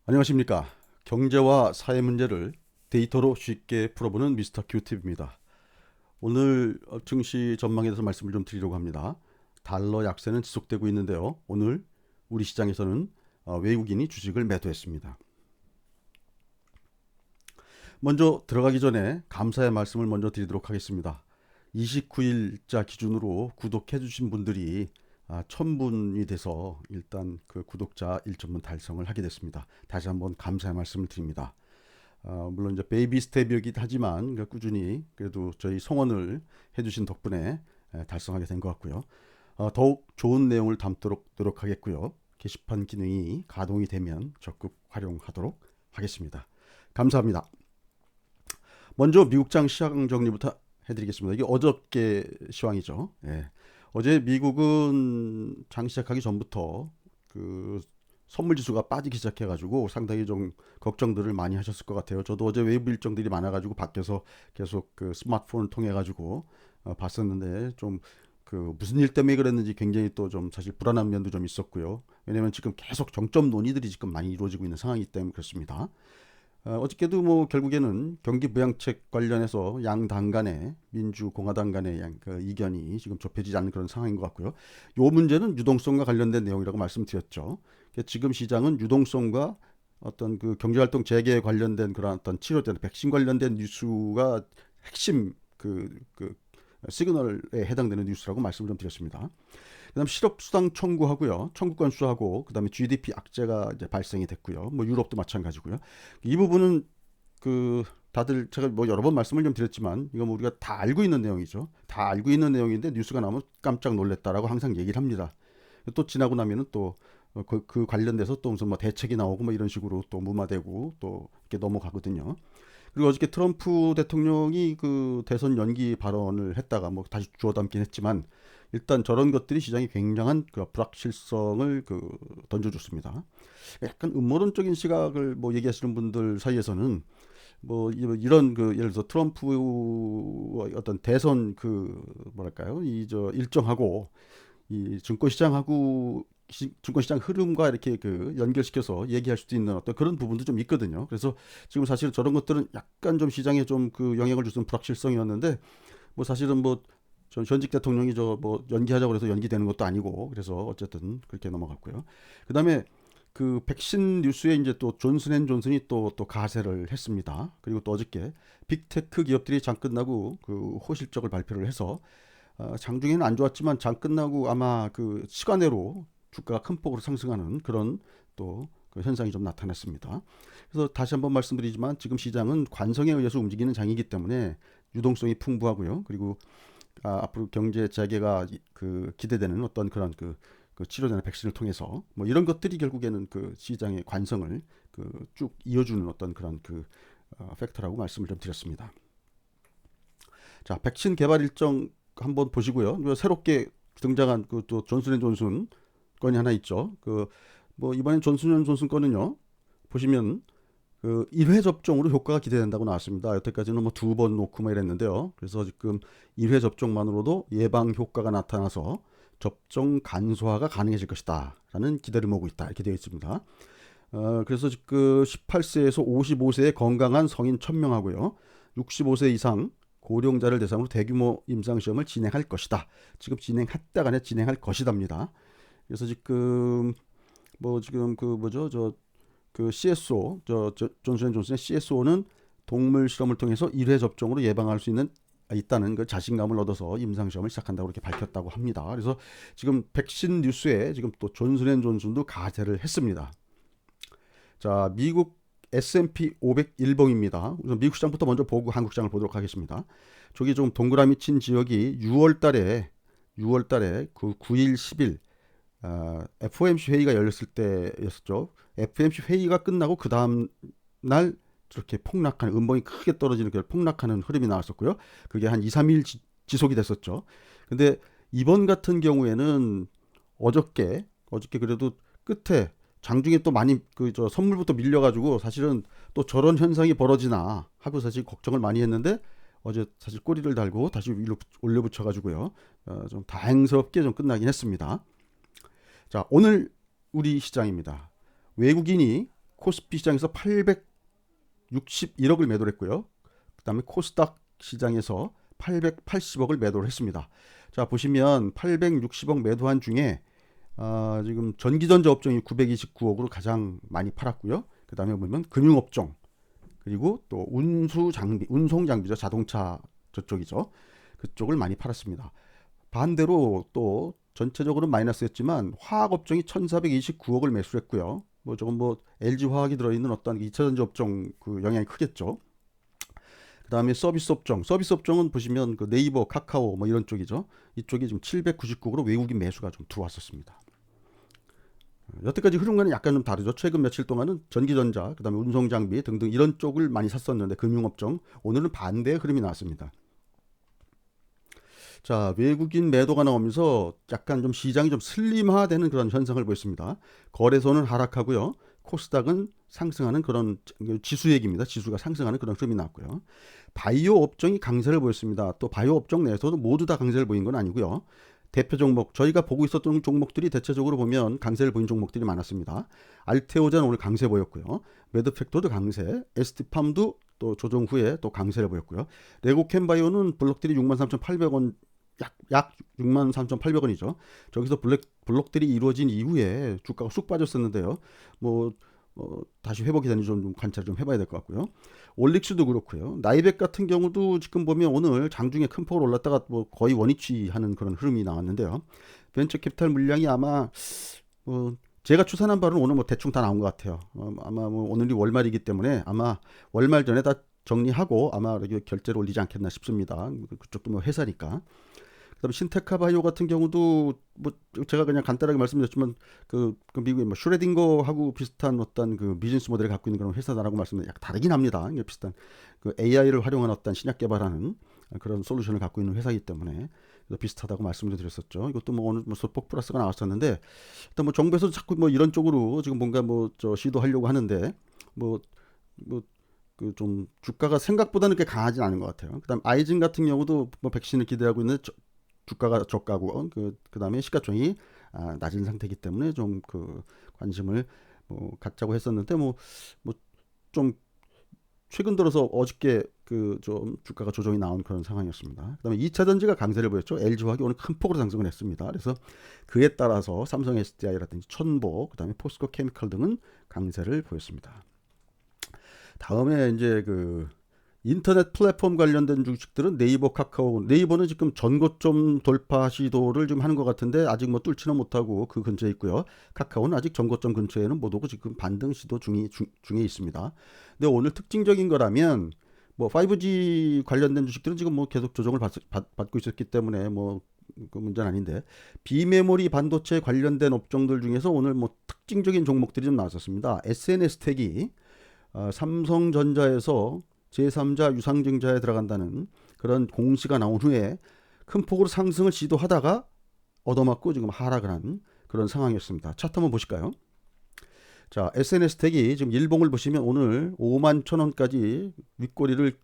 안녕하십니까. 경제와 사회 문제를 데이터로 쉽게 풀어보는 미스터 큐팁입니다. 오늘 증시 전망에 대해서 말씀을 좀 드리려고 합니다. 달러 약세는 지속되고 있는데요. 오늘 우리 시장에서는 외국인이 주식을 매도했습니다. 먼저 들어가기 전에 감사의 말씀을 먼저 드리도록 하겠습니다. 29일자 기준으로 구독해 주신 분들이 1000분이 돼서 일단 그 구독자 1,000분 달성을 하게 됐습니다. 다시 한번 감사의 말씀을 드립니다. 물론 이제 베이비 스텝이긴 하지만 꾸준히 그래도 저희 성원을 해주신 덕분에 달성하게 된 것 같고요. 더욱 좋은 내용을 담도록 노력하겠고요. 게시판 기능이 가동이 되면 적극 활용하도록 하겠습니다. 감사합니다. 먼저 미국장 시황 정리부터 해드리겠습니다. 이게 어저께 시황이죠. 예. 어제 미국은 장 시작하기 전부터 그 선물 지수가 빠지기 시작해가지고 상당히 좀 걱정들을 많이 하셨을 것 같아요. 저도 어제 외부 일정들이 많아가지고 밖에서 계속 그 스마트폰을 통해 가지고 봤었는데 좀 그 무슨 일 때문에 그랬는지 굉장히 또 좀 사실 불안한 면도 좀 있었고요. 왜냐면 지금 계속 정점 논의들이 지금 많이 이루어지고 있는 상황이기 때문에 그렇습니다. 어저께도 뭐 결국에는 경기 부양책 관련해서 양당 간의 민주공화당 간의 그 이견이 지금 좁혀지지 않는 그런 상황인 것 같고요. 이 문제는 유동성과 관련된 내용이라고 말씀드렸죠. 지금 시장은 유동성과 어떤 그 경제활동 재개에 관련된 그런 어떤 치료된 백신 관련된 뉴스가 핵심 그 시그널에 해당되는 뉴스라고 말씀을 좀 드렸습니다. 그다음 실업수당 청구하고요, 청구권 수하고 그다음에 GDP 악재가 이제 발생이 됐고요. 뭐 유럽도 마찬가지고요. 이 부분은 그 다들 제가 뭐 여러 번 말씀을 좀 드렸지만 이거 뭐 우리가 다 알고 있는 내용이죠. 다 알고 있는 내용인데 뉴스가 나오면 깜짝 놀랐다라고 항상 얘기를 합니다. 또 지나고 나면은 또 그 관련돼서 또 무슨 뭐 대책이 나오고 뭐 이런 식으로 또 무마되고 또 이렇게 넘어가거든요. 그리고 어저께 트럼프 대통령이 그 대선 연기 발언을 했다가 뭐 다시 주워 담긴 했지만 일단 저런 것들이 시장에 굉장한 그 불확실성을 그 던져줬습니다. 약간 음모론적인 시각을 뭐 얘기하시는 분들 사이에서는 뭐 이런 그 예를 들어서 트럼프 어떤 대선 그 뭐랄까요 이 저 일정하고 이 증권시장 흐름과 이렇게 그 연결시켜서 얘기할 수도 있는 어떤 그런 부분도 좀 있거든요. 그래서 지금 사실 저런 것들은 약간 좀 시장에 좀 그 영향을 주는 불확실성이었는데 뭐 사실은 뭐 전직 대통령이 저 뭐 연기하자고 해서 연기되는 것도 아니고 그래서 어쨌든 그렇게 넘어갔고요. 그다음에 그 백신 뉴스에 이제 또 존슨앤존슨이 또 가세를 했습니다. 그리고 또 어저께 빅테크 기업들이 장 끝나고 그 호실적을 발표를 해서 장중에는 안 좋았지만 장 끝나고 아마 그 시간외로 주가가 큰 폭으로 상승하는 그런 또 그 현상이 좀 나타났습니다. 그래서 다시 한번 말씀드리지만 지금 시장은 관성에 의해서 움직이는 장이기 때문에 유동성이 풍부하고요. 그리고 앞으로 경제 재개가 그 기대되는 어떤 그런 그 치료되는 백신을 통해서 뭐 이런 것들이 결국에는 그 시장의 관성을 그 쭉 이어주는 어떤 그런 그 팩터라고 말씀을 좀 드렸습니다. 자, 백신 개발 일정 한번 보시고요. 새롭게 등장한 그 또 존슨앤존슨 건이 하나 있죠. 그 뭐 이번엔 존슨앤존슨 건은요. 보시면 그 1회 접종으로 효과가 기대된다고 나왔습니다. 여태까지는 뭐 두 번 놓고 뭐 이랬는데요. 그래서 지금 1회 접종만으로도 예방 효과가 나타나서 접종 간소화가 가능해질 것이다. 라는 기대를 모으고 있다. 이렇게 되어 있습니다. 그래서 지금 18세에서 55세의 건강한 성인 1000명하고요. 65세 이상 고령자를 대상으로 대규모 임상시험을 진행할 것이다. 지금 진행했다가 아니라 진행할 것이답니다. 그래서 지금 뭐 지금 그 뭐죠 그 CSO 존슨앤존슨의 CSO는 동물 실험을 통해서 1회 접종으로 예방할 수 있다는 그 자신감을 얻어서 임상시험을 시작한다고 이렇게 밝혔다고 합니다. 그래서 지금 백신 뉴스에 지금 또 존슨앤존슨도 가세를 했습니다. 자, 미국 S&P 500 일봉입니다. 우선 미국 시장부터 먼저 보고 한국 시장을 보도록 하겠습니다. 저기 좀 동그라미 친 지역이 6월달에 그 9일, 10일 FOMC 회의가 열렸을 때였었죠. FOMC 회의가 끝나고 그 다음 날 저렇게 폭락하는 음봉이 크게 떨어지는 그 폭락하는 흐름이 나왔었고요. 그게 한 2, 3일 지속이 됐었죠. 근데 이번 같은 경우에는 어저께 그래도 끝에 장중에 또 많이 그 저 선물부터 밀려가지고 사실은 또 저런 현상이 벌어지나 하고 사실 걱정을 많이 했는데 어제 사실 꼬리를 달고 다시 위로 올려붙여가지고요. 좀 다행스럽게 좀 끝나긴 했습니다. 자, 오늘 우리 시장입니다. 외국인이 코스피 시장에서 861억을 매도를 했고요. 그다음에 코스닥 시장에서 880억을 매도를 했습니다. 자, 보시면 860억 매도한 중에 지금 전기전자 업종이 929억으로 가장 많이 팔았고요. 그다음에 보면 금융업종, 그리고 또 운수장비, 운송장비죠. 자동차 저쪽이죠. 그쪽을 많이 팔았습니다. 반대로 또 전체적으로 마이너스였지만 화학업종이 1429억을 매수했고요. 뭐 조금 뭐 LG화학이 들어있는 어떤 2차전지 업종 그 영향이 크겠죠. 그다음에 서비스 업종, 서비스 업종은 보시면 그 네이버, 카카오 뭐 이런 쪽이죠. 이쪽이 지금 799억으로 외국인 매수가 좀 들어왔었습니다. 여태까지 흐름과는 약간 좀 다르죠. 최근 며칠 동안은 전기전자, 그다음에 운송장비 등등 이런 쪽을 많이 샀었는데 금융업종 오늘은 반대의 흐름이 나왔습니다. 자, 외국인 매도가 나오면서 약간 좀 시장이 좀 슬림화되는 그런 현상을 보였습니다. 거래소는 하락하고요. 코스닥은 상승하는 그런 지수 얘기입니다. 지수가 상승하는 그런 흐름이 나왔고요. 바이오 업종이 강세를 보였습니다. 또 바이오 업종 내에서도 모두 다 강세를 보인 건 아니고요. 대표 종목, 저희가 보고 있었던 종목들이 대체적으로 보면 강세를 보인 종목들이 많았습니다. 알테오젠 오늘 강세 보였고요. 매드팩토도 강세, ST팜도 또 조정 후에 또 강세를 보였고요. 레고캠바이오는 블록들이 63,800원, 약 63,800원이죠. 저기서 블록들이 이루어진 이후에 주가가 쑥 빠졌었는데요. 뭐 다시 회복이 되는지 좀 관찰 좀 해봐야 될 것 같고요. 올릭스도 그렇고요. 나이백 같은 경우도 지금 보면 오늘 장중에 큰 폭으로 올랐다가 뭐 거의 원위치하는 그런 흐름이 나왔는데요. 벤처 캐피탈 물량이 아마 제가 추산한 바로는 오늘 뭐 대충 다 나온 것 같아요. 아마 뭐 오늘이 월말이기 때문에 아마 월말 전에 다 정리하고 아마 결제를 올리지 않겠나 싶습니다. 그쪽도 뭐 회사니까. 그다음에 신테카 바이오 같은 경우도 뭐 제가 그냥 간단하게 말씀드렸지만 그 미국의 뭐 슈레딩거하고 비슷한 어떤 그 비즈니스 모델을 갖고 있는 그런 회사다라고 말씀드렸는데 약간 다르긴 합니다. 이게 비슷한 그 AI를 활용한 어떤 신약 개발하는 그런 솔루션을 갖고 있는 회사이기 때문에 비슷하다고 말씀을 드렸었죠. 이것도 뭐 오늘 뭐 소폭 플러스가 나왔었는데 일단 뭐 정부에서 자꾸 뭐 이런 쪽으로 지금 뭔가 뭐 시도하려고 하는데 그 좀 주가가 생각보다는 그렇게 강하진 않은 것 같아요. 그다음 아이진 같은 경우도 뭐 백신을 기대하고 있는 주가가 저가고 그다음에 시가총이 낮은 상태이기 때문에 좀 그 관심을 갖자고 했었는데 뭐 좀 최근 들어서 어저께 그 좀 주가가 조정이 나온 그런 상황이었습니다. 그다음에 2차 전지가 강세를 보였죠. LG화학이 오늘 큰 폭으로 상승을 했습니다. 그래서 그에 따라서 삼성 SDI라든지 천보, 그다음에 포스코 케미칼 등은 강세를 보였습니다. 다음에 이제 그 인터넷 플랫폼 관련된 주식들은 네이버, 카카오. 네이버는 지금 전고점 돌파 시도를 좀 하는 것 같은데 아직 뭐 뚫지는 못하고 그 근처에 있고요. 카카오는 아직 전고점 근처에는 못 오고 지금 반등 시도 중에 있습니다. 근데 오늘 특징적인 거라면 뭐 5G 관련된 주식들은 지금 뭐 계속 조정을 받고 있었기 때문에 뭐 그 문제는 아닌데 비메모리 반도체 관련된 업종들 중에서 오늘 뭐 특징적인 종목들이 좀 나왔었습니다. SNS택이 삼성전자에서 제3자 유상증자에 들어간다는 그런 공시가 나온 후에 큰 폭으로 상승을 시도하다가 얻어맞고 지금 하락을 한 그런 상황이었습니다. 차트 한번 보실까요? 자, SNS택이 지금 일봉을 보시면 오늘 51,000원까지 윗꼬리를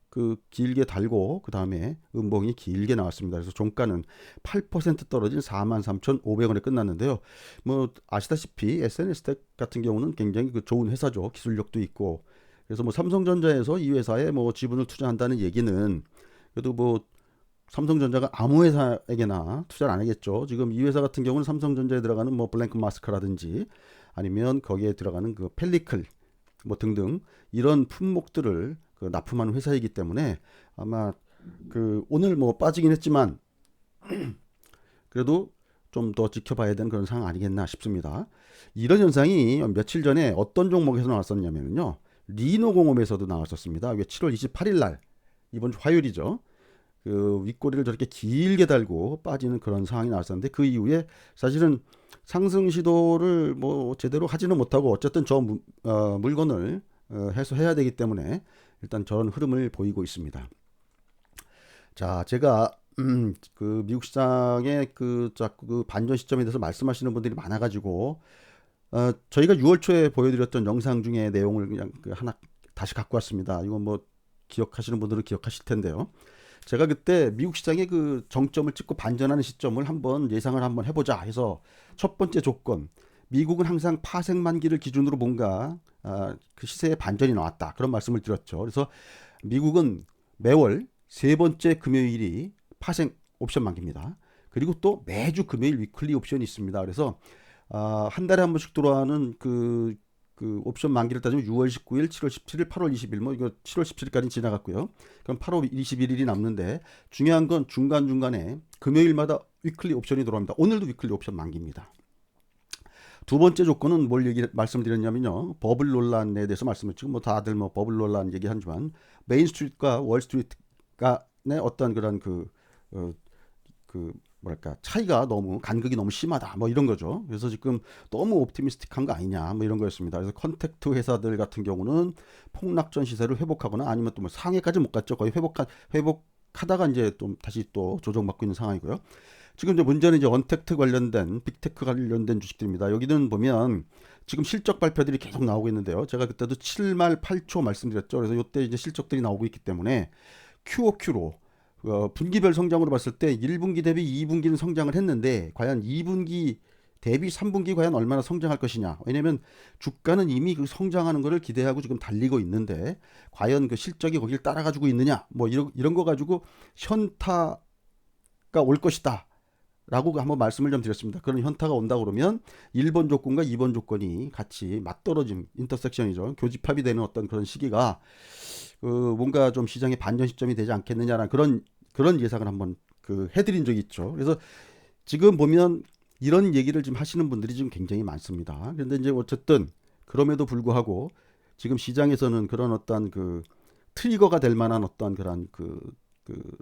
그 길게 달고 그 다음에 음봉이 길게 나왔습니다. 그래서 종가는 8% 떨어진 43,500원에 끝났는데요. 뭐 아시다시피 SNS택 같은 경우는 굉장히 그 좋은 회사죠. 기술력도 있고. 그래서 뭐 삼성전자에서 이 회사에 뭐 지분을 투자한다는 얘기는 그래도 뭐 삼성전자가 아무 회사에게나 투자를 안 하겠죠. 지금 이 회사 같은 경우는 삼성전자에 들어가는 뭐 블랭크 마스크라든지 아니면 거기에 들어가는 그 펠리클 뭐 등등 이런 품목들을 그 납품하는 회사이기 때문에 아마 그 오늘 뭐 빠지긴 했지만 그래도 좀 더 지켜봐야 되는 그런 상황 아니겠나 싶습니다. 이런 현상이 며칠 전에 어떤 종목에서 나왔었냐면요. 리노공업에서도 나왔었습니다. 이게 7월 28일 날 이번 주 화요일이죠. 그 윗꼬리를 저렇게 길게 달고 빠지는 그런 상황이 나왔었는데 그 이후에 사실은 상승 시도를 뭐 제대로 하지는 못하고 어쨌든 저 물건을 해소해야 되기 때문에 일단 저런 흐름을 보이고 있습니다. 자, 제가 그 미국 시장의 그 자꾸 그 반전 시점에 대해서 말씀하시는 분들이 많아가지고 저희가 6월 초에 보여드렸던 영상 중에 내용을 그냥 그 하나 다시 갖고 왔습니다. 이건 뭐 기억하시는 분들은 기억하실 텐데요. 제가 그때 미국 시장의 그 정점을 찍고 반전하는 시점을 한번 예상을 한번 해보자 해서 첫 번째 조건 미국은 항상 파생 만기를 기준으로 뭔가 그 시세의 반전이 나왔다. 그런 말씀을 드렸죠. 그래서 미국은 매월 세 번째 금요일이 파생 옵션 만기입니다. 그리고 또 매주 금요일 위클리 옵션이 있습니다. 그래서 한 달에 한 번씩 들어가는 그 옵션 만기를 따지면 6월 19일, 7월 17일, 8월 20일 뭐 이거 7월 17일까지 지나갔고요. 그럼 8월 21일이 남는데 중요한 건 중간중간에 금요일마다 위클리 옵션이 들어옵니다. 오늘도 위클리 옵션 만기입니다. 두 번째 조건은 뭘 말씀드렸냐면요. 버블 논란에 대해서 말씀을 지금 뭐 다들 뭐 버블 논란 얘기하지만 메인 스트리트과 월 스트리트간의 어떤 그런 그 뭐랄까 차이가 너무 간극이 너무 심하다 뭐 이런 거죠. 그래서 지금 너무 옵티미스틱한 거 아니냐 뭐 이런 거였습니다. 그래서 컨택트 회사들 같은 경우는 폭락전 시세를 회복하거나 아니면 또 뭐 상해까지 못 갔죠. 거의 회복하다가 이제 또 다시 또 조정받고 있는 상황이고요. 지금 이제 문제는 이제 언택트 관련된 빅테크 관련된 주식들입니다. 여기는 보면 지금 실적 발표들이 계속 나오고 있는데요. 제가 그때도 7말 8초 말씀드렸죠. 그래서 이때 이제 실적들이 나오고 있기 때문에 QOQ로 분기별 성장으로 봤을 때 1분기 대비 2분기는 성장을 했는데 과연 2분기 대비 3분기 과연 얼마나 성장할 것이냐. 왜냐면 주가는 이미 그 성장하는 것을 기대하고 지금 달리고 있는데 과연 그 실적이 거기를 따라가지고 있느냐. 뭐 이런 거 가지고 현타가 올 것이다. 라고 한번 말씀을 좀 드렸습니다. 그런 현타가 온다 그러면 1번 조건과 2번 조건이 같이 맞떨어짐, 인터섹션이죠. 교집합이 되는 어떤 그런 시기가 뭔가 좀 시장의 반전 시점이 되지 않겠느냐라는 그런 예상을 한번 해드린 적이 있죠. 그래서 지금 보면 이런 얘기를 지금 하시는 분들이 지금 굉장히 많습니다. 그런데 이제 어쨌든 그럼에도 불구하고 지금 시장에서는 그런 어떤 트리거가 될 만한 어떤 그런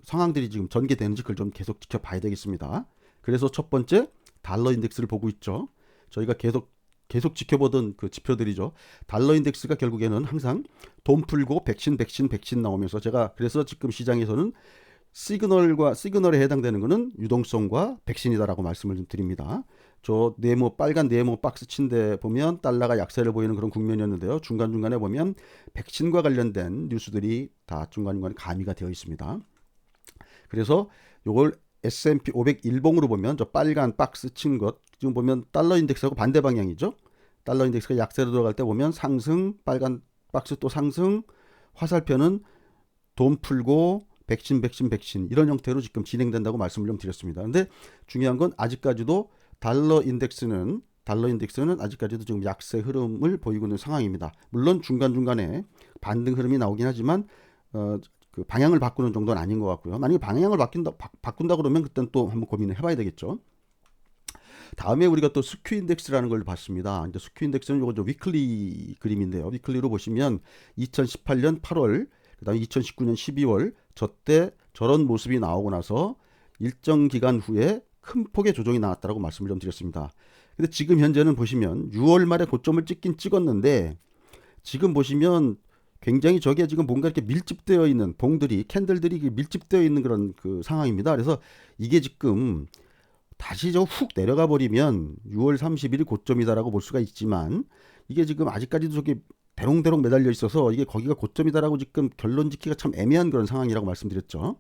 상황들이 지금 전개되는지 그걸 좀 계속 지켜봐야 되겠습니다. 그래서 첫 번째 달러 인덱스를 보고 있죠. 저희가 계속 지켜보던 그 지표들이죠. 달러 인덱스가 결국에는 항상 돈 풀고 백신 나오면서 제가 그래서 지금 시장에서는 시그널에 해당되는 것은 유동성과 백신이다라고 말씀을 좀 드립니다. 저 빨간 네모 박스 친데 보면 달러가 약세를 보이는 그런 국면이었는데요. 중간중간에 보면 백신과 관련된 뉴스들이 다 중간중간에 가미가 되어 있습니다. 그래서 요걸 S&P 500 일봉으로 보면 저 빨간 박스 친 것 지금 보면 달러 인덱스하고 반대 방향이죠. 달러 인덱스가 약세로 들어갈 때 보면 상승, 빨간 박스 또 상승, 화살표는 돈 풀고 백신 이런 형태로 지금 진행된다고 말씀을 좀 드렸습니다. 근데 중요한 건 아직까지도 달러 인덱스는 아직까지도 지금 약세 흐름을 보이고 있는 상황입니다. 물론 중간중간에 반등 흐름이 나오긴 하지만 그 방향을 바꾸는 정도는 아닌 것 같고요. 만약에 방향을 바꾼다 그러면 그때는 또 한번 고민을 해봐야 되겠죠. 다음에 우리가 또 스큐 인덱스라는 걸 봤습니다. 이제 스큐 인덱스는 요거 위클리 그림인데요. 위클리로 보시면 2018년 8월, 그다음에 2019년 12월 저때 저런 모습이 나오고 나서 일정 기간 후에 큰 폭의 조정이 나왔다라고 말씀을 좀 드렸습니다. 근데 지금 현재는 보시면 6월 말에 고점을 찍었는데 지금 보시면 굉장히 저게 지금 뭔가 이렇게 밀집되어 있는 캔들들이 밀집되어 있는 그런 상황입니다. 그래서 이게 지금 다시 훅 내려가 버리면 6월 30일이 고점이다라고 볼 수가 있지만 이게 지금 아직까지도 저게 대롱대롱 매달려 있어서 이게 거기가 고점이다라고 지금 결론 짓기가 참 애매한 그런 상황이라고 말씀드렸죠.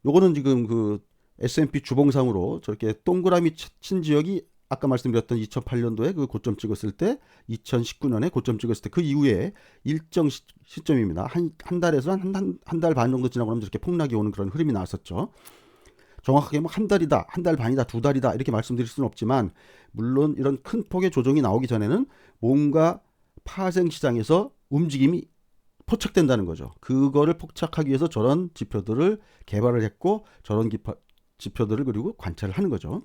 요거는 지금 S&P 주봉상으로 저렇게 동그라미 친 지역이 아까 말씀드렸던 2008년도에 그 고점 찍었을 때 2019년에 고점 찍었을 때 그 이후에 일정 시점입니다. 한 달에서 한 달 반 정도 지나고 나면 이렇게 폭락이 오는 그런 흐름이 나왔었죠. 정확하게 막 한 달이다, 한 달 반이다, 두 달이다 이렇게 말씀드릴 수는 없지만 물론 이런 큰 폭의 조정이 나오기 전에는 뭔가 파생 시장에서 움직임이 포착된다는 거죠. 그거를 포착하기 위해서 저런 지표들을 개발을 했고 저런 지표들을 그리고 관찰을 하는 거죠.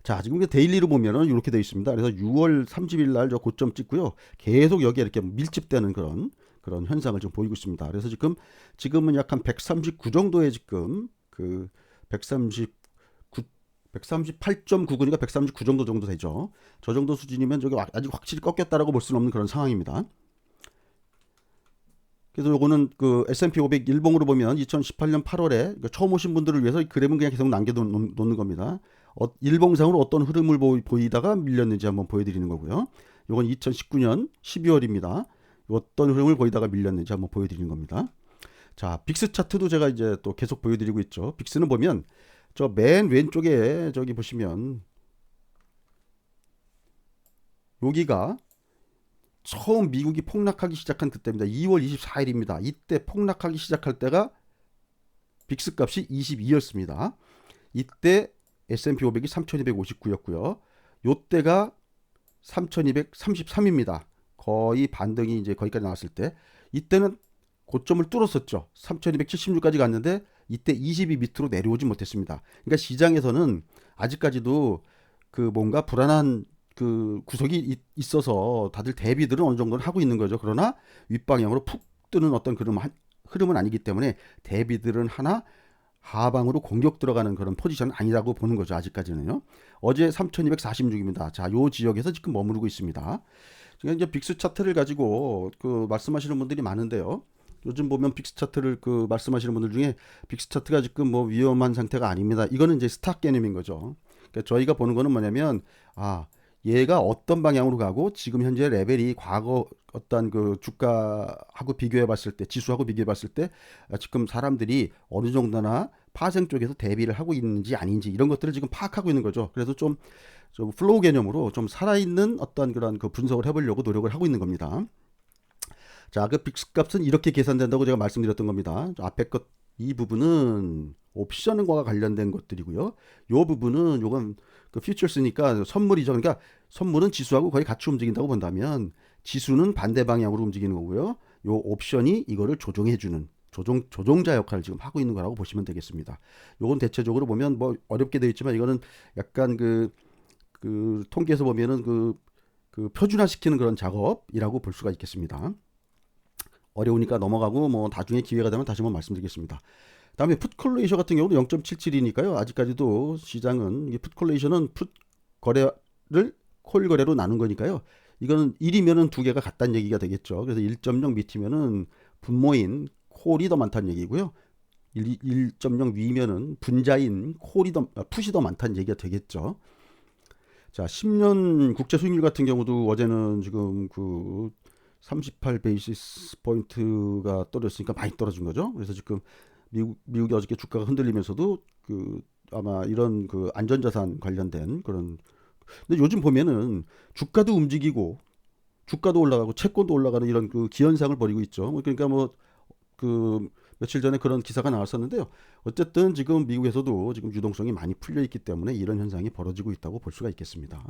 자, 지금 데일리로 보면은 이렇게 되어 있습니다. 그래서 6월 30일 날 저 고점 찍고요. 계속 여기에 이렇게 밀집되는 그런 현상을 좀 보이고 있습니다. 그래서 지금은 약 한 139 정도의 지금 138.99니까 139 정도 되죠. 저 정도 수준이면 저게 아직 확실히 꺾였다라고 볼 수는 없는 그런 상황입니다. 그래서 요거는 S&P 500 일봉으로 보면 2018년 8월에 처음 오신 분들을 위해서 이 그래프는 그냥 계속 남겨놓는 겁니다. 일봉상으로 어떤 흐름을 보이다가 밀렸는지 한번 보여드리는 거고요. 요건 2019년 12월입니다. 어떤 흐름을 보이다가 밀렸는지 한번 보여드리는 겁니다. 자, 빅스 차트도 제가 이제 또 계속 보여드리고 있죠. 빅스는 보면 저 맨 왼쪽에 저기 보시면 여기가 처음 미국이 폭락하기 시작한 그때입니다. 2월 24일입니다. 이때 폭락하기 시작할 때가 빅스 값이 22였습니다. 이때 S&P 500이 3259였고요. 요때가 3233입니다. 거의 반등이 이제 거기까지 나왔을 때 이때는 고점을 뚫었었죠. 3276까지 갔는데 이때 20이 밑으로 내려오지 못했습니다. 그러니까 시장에서는 아직까지도 그 뭔가 불안한 그 구석이 있어서 다들 대비들은 어느 정도는 하고 있는 거죠. 그러나 윗방향으로 푹 뜨는 어떤 그런 흐름은 아니기 때문에 대비들은 하나 하방으로 공격 들어가는 그런 포지션은 아니라고 보는 거죠. 아직까지는요. 어제 3246입니다. 자, 요 지역에서 지금 머무르고 있습니다. 지금 이제 빅스 차트를 가지고 그 말씀하시는 분들이 많은데요. 요즘 보면 빅스 차트를 그 말씀하시는 분들 중에 빅스 차트가 지금 뭐 위험한 상태가 아닙니다. 이거는 이제 스탁 개념인 거죠. 그러니까 저희가 보는 거는 뭐냐면 얘가 어떤 방향으로 가고 지금 현재 레벨이 과거 어떤 그 주가하고 비교해 봤을 때 지수하고 비교해 봤을 때 지금 사람들이 어느 정도나 파생 쪽에서 대비를 하고 있는지 아닌지 이런 것들을 지금 파악하고 있는 거죠. 그래서 좀 플로우 개념으로 좀 살아있는 어떤 그런 그 분석을 해보려고 노력을 하고 있는 겁니다. 자, 그 빅스 값은 이렇게 계산된다고 제가 말씀드렸던 겁니다. 앞에 것 이 부분은 옵션과 관련된 것들이고요. 요 부분은 요건 그 퓨처스니까 선물이죠. 그러니까 선물은 지수하고 거의 같이 움직인다고 본다면 지수는 반대 방향으로 움직이는 거고요. 요 옵션이 이거를 조종해주는 조종자 역할을 지금 하고 있는 거라고 보시면 되겠습니다. 요건 대체적으로 보면 뭐 어렵게 되어 있지만 이거는 약간 그 통계에서 보면은 그 표준화시키는 그런 작업이라고 볼 수가 있겠습니다. 어려우니까 넘어가고 뭐 나중에 기회가 되면 다시 한번 말씀드리겠습니다. 다음에 풋콜레이션 같은 경우는 0.77이니까요. 아직까지도 시장은 이게 풋콜레이션은 풋 거래를 콜 거래로 나눈 거니까요. 이거는 1이면은 두 개가 같다는 얘기가 되겠죠. 그래서 1.0 밑이면은 분모인 콜이 더 많다는 얘기고요. 1.0 위면은 분자인 풋이 더 많다는 얘기가 되겠죠. 자, 10년 국제 수익률 같은 경우도 어제는 지금 그 38 베이시스 포인트가 떨어졌으니까 많이 떨어진 거죠. 그래서 지금 미국이 어저께 주가가 흔들리면서도 그 아마 이런 그 안전자산 관련된 그런 근데 요즘 보면은 주가도 움직이고 주가도 올라가고 채권도 올라가는 이런 그 기현상을 벌이고 있죠. 그러니까 뭐 그 며칠 전에 그런 기사가 나왔었는데요. 어쨌든 지금 미국에서도 지금 유동성이 많이 풀려 있기 때문에 이런 현상이 벌어지고 있다고 볼 수가 있겠습니다.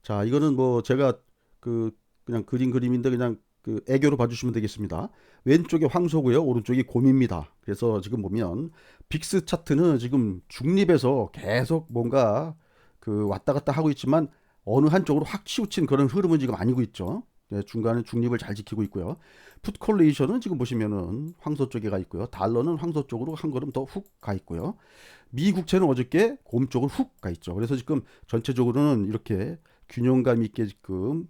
자, 이거는 뭐 제가 그 그냥 그린 그림인데 그냥 그 애교로 봐주시면 되겠습니다. 왼쪽이 황소고요, 오른쪽이 곰입니다. 그래서 지금 보면 빅스 차트는 지금 중립에서 계속 뭔가 그 왔다 갔다 하고 있지만 어느 한쪽으로 확 치우친 그런 흐름은 지금 아니고 있죠. 네, 중간에 중립을 잘 지키고 있고요. 풋콜레이션은 지금 보시면은 황소 쪽에 가 있고요. 달러는 황소 쪽으로 한 걸음 더 훅 가 있고요. 미 국채는 어저께 곰 쪽으로 훅 가 있죠. 그래서 지금 전체적으로는 이렇게 균형감 있게 지금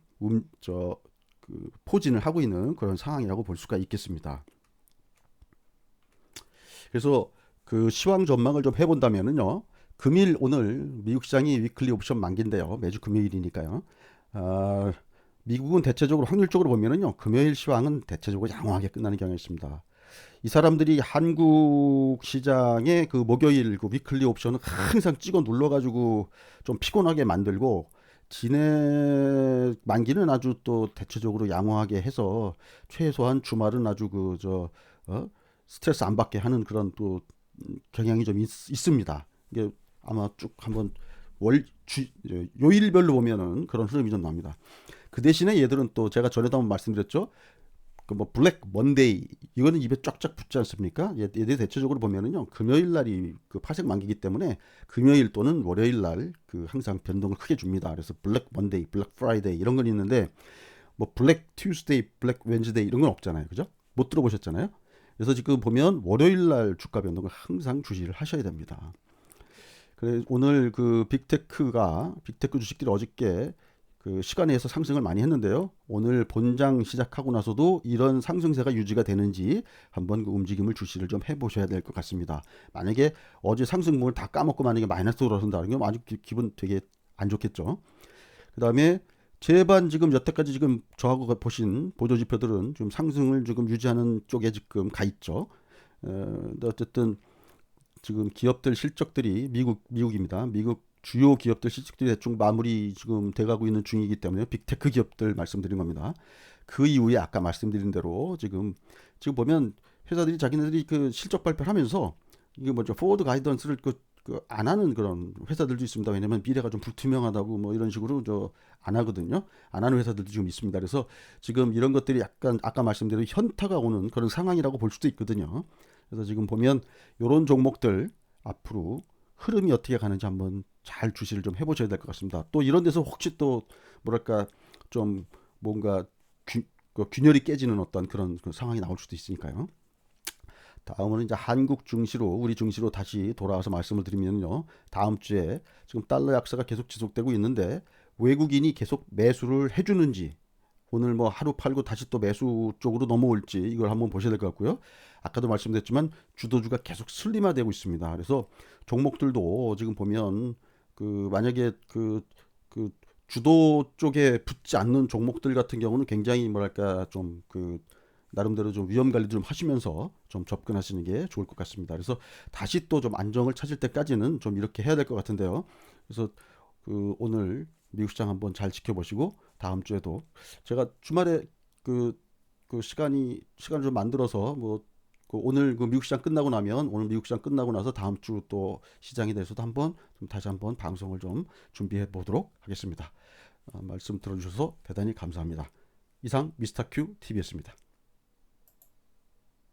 그 포진을 하고 있는 그런 상황이라고 볼 수가 있겠습니다. 그래서 그 시황 전망을 좀 해본다면은요. 금일 오늘 미국 시장이 위클리 옵션 만기인데요. 매주 금요일이니까요. 미국은 대체적으로 확률적으로 보면은요. 금요일 시황은 대체적으로 양호하게 끝나는 경향이 있습니다. 이 사람들이 한국 시장의 그 목요일 그 위클리 옵션은 항상 찍어 눌러가지고 좀 피곤하게 만들고 진해 만기는 아주 또 대체적으로 양호하게 해서 최소한 주말은 아주 스트레스 안 받게 하는 그런 또 경향이 좀 있습니다. 이게 아마 쭉 한번 요일별로 보면은 그런 흐름이 좀 납니다. 그 대신에 얘들은 또 제가 전에도 한번 말씀드렸죠. 그 뭐 블랙 먼데이 이거는 입에 쫙쫙 붙지 않습니까? 얘들 대체적으로 보면은요 금요일 날이 그 파생 만기이기 때문에 금요일 또는 월요일 날 그 항상 변동을 크게 줍니다. 그래서 블랙 먼데이, 블랙 프라이데이 이런 건 있는데 뭐 블랙 튜스데이, 블랙 웬즈데이 이런 건 없잖아요, 그죠? 못 들어보셨잖아요. 그래서 지금 보면 월요일 날 주가 변동을 항상 주시를 하셔야 됩니다. 그래 오늘 그 빅테크 주식들이 어저께 그 시간에 의해서 상승을 많이 했는데요. 오늘 본장 시작하고 나서도 이런 상승세가 유지가 되는지 한번 그 움직임을 주시를 좀 해보셔야 될 것 같습니다. 만약에 어제 상승분을 다 까먹고 만약에 마이너스로 돌아선다는 게 아주 기분 되게 안 좋겠죠. 그 다음에 제반 지금 여태까지 지금 저하고 보신 보조지표들은 좀 상승을 지금 유지하는 쪽에 지금 가 있죠. 근데 어쨌든 지금 기업들 실적들이 미국입니다. 미국 주요 기업들 실적들이 대충 마무리 지금 돼가고 있는 중이기 때문에 빅테크 기업들 말씀드린 겁니다. 그 이후에 아까 말씀드린 대로 지금 보면 회사들이 자기네들이 그 실적 발표를 하면서 이게 뭐죠, 포워드 가이던스를 안 하는 그런 회사들도 있습니다. 왜냐면 미래가 좀 불투명하다고 뭐 이런 식으로 안 하거든요. 안 하는 회사들도 지금 있습니다. 그래서 지금 이런 것들이 약간 아까 말씀드린 현타가 오는 그런 상황이라고 볼 수도 있거든요. 그래서 지금 보면 이런 종목들 앞으로 흐름이 어떻게 가는지 한번 잘 주시를 좀 해보셔야 될 것 같습니다. 또 이런 데서 혹시 또 뭐랄까 좀 뭔가 균열이 깨지는 어떤 그런 그 상황이 나올 수도 있으니까요. 다음은 이제 한국 증시로 우리 증시로 다시 돌아와서 말씀을 드리면요. 다음 주에 지금 달러 약세가 계속 지속되고 있는데 외국인이 계속 매수를 해주는지 오늘 뭐 하루 팔고 다시 또 매수 쪽으로 넘어올지 이걸 한번 보셔야 될 것 같고요. 아까도 말씀드렸지만 주도주가 계속 슬림화되고 있습니다. 그래서 종목들도 지금 보면 만약에 그 주도 쪽에 붙지 않는 종목들 같은 경우는 굉장히 뭐랄까 좀 나름대로 좀 위험 관리 좀 하시면서 좀 접근하시는 게 좋을 것 같습니다. 그래서 다시 또 좀 안정을 찾을 때까지는 좀 이렇게 해야 될 것 같은데요. 그래서 오늘 미국 시장 한번 잘 지켜보시고 다음 주에도 제가 주말에 시간을 좀 만들어서 오늘 미국 시장 끝나고 나면 오늘 미국 시장 끝나고 나서 다음 주 또 시장에 대해서도 한번 좀 다시 한번 방송을 좀 준비해 보도록 하겠습니다. 말씀 들어주셔서 대단히 감사합니다. 이상 미스터 큐 TV였습니다.